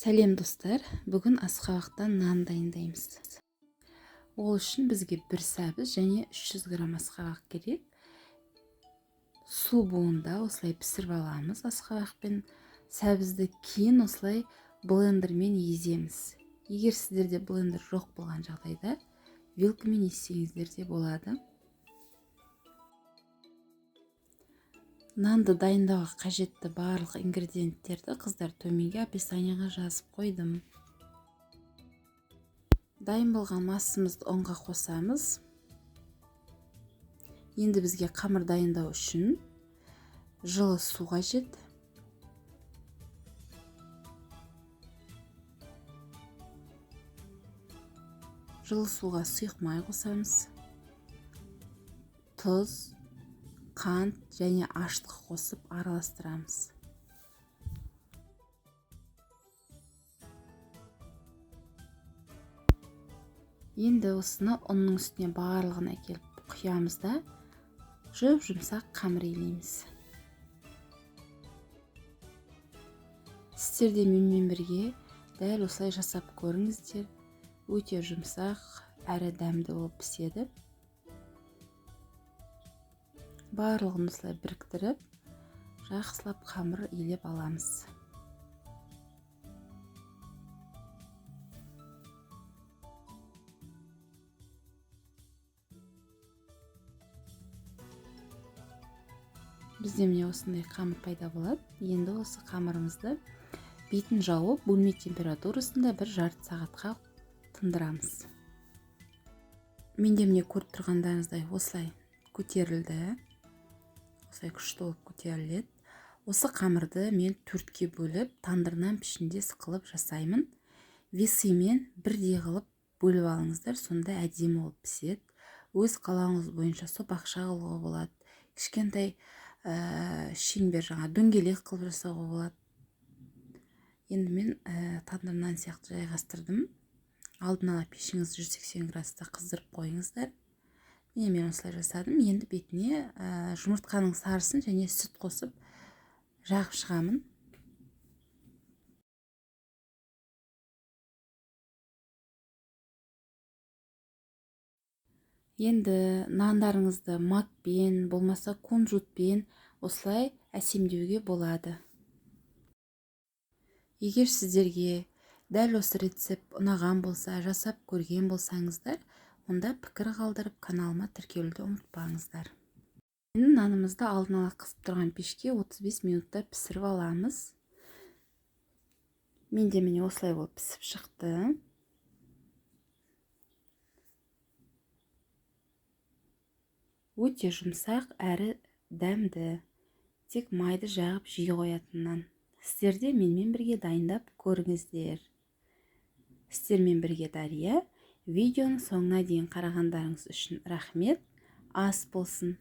Сәлем достар, бүгін асқабақтан нан дайындаймыз. Ол үшін бізге бір сәбіз және 300 грамм асқабақ керек. Су буында осылай пісіріп аламыз асқабақпен. Сәбізді кейін осылай блендермен еземіз. Егер сіздерде блендер жоқ болған жағдайда, вилкамен езсеңіздер де болады. Нанды дайындауға қажетті барлық ингредиенттерді қыздар төменге описанияға жазып қойдым. Дайын болған массамызды ұнға қосамыз. Енді бізге қамыр дайындау үшін жылы су қажет. Жылы суға сұйық май қосамыз. Тұз, қант және аштық қосып араластырамыз. Енді осыны ұнның үстіне барлығын әкеліп құямыз да жұмсақ қамыр илейміз. Сіздер де менімен бірге дәл осылай жасап көріңіздер. Өте жұмсақ әрі дәмді болып піседі. Барлығын осылай біріктіріп, жақсылап қамыр илеп аламыз. Бізде міне осындай қамыр пайда болады. Енді осы қамырымызды бетін жауып, бөлме температурасында бір жарты сағатқа тындырамыз. Менде міне көріп тұрғандарыңыздай осылай көтерілді. Осылай күшті болып көтеріледі. Осы қамырды мен төртке бөліп, тандырынан пішінде қылып жасаймын. Весімен бірдей қылып бөліп алыңыздар, сонда әдемі болып піседі. Өз қалауыңыз бойынша сопақша қылуға болады. Кішкентай шеңбер дөңгелек қылып жасауға болады. Енді мен тандырынан сияқты жайғастырдым. Алдын ала пешіңізді 180 градуста қыздырып қойыңыздар. Мен осылай жасадым. Енді бетіне жұмыртқаның сарысын және сүт қосып жағып шығамын. Енді нандарыңызды макпен, болмаса кунжутпен осылай әсемдеуге болады. Егер сіздерге дәл осы рецепт ұнаған болса, жасап көрген болсаңыздар, онда пікір қалдырып каналыма тіркелуді ұмытпаңыздар. Енді нанымызды алдын ала қысып тұрған пешке 35 минутта пісіріп аламыз. Менде міне осылай болып пісіп шықты. Өте жұмсақ әрі дәмді. Тек майды жағып жей қоятыннан. Сіздер де менімен бірге дайындап көріңіздер. Сіздермен бірге Дария. Видеоның соңына дейін қарағандарыңыз үшін рахмет. Ас болсын.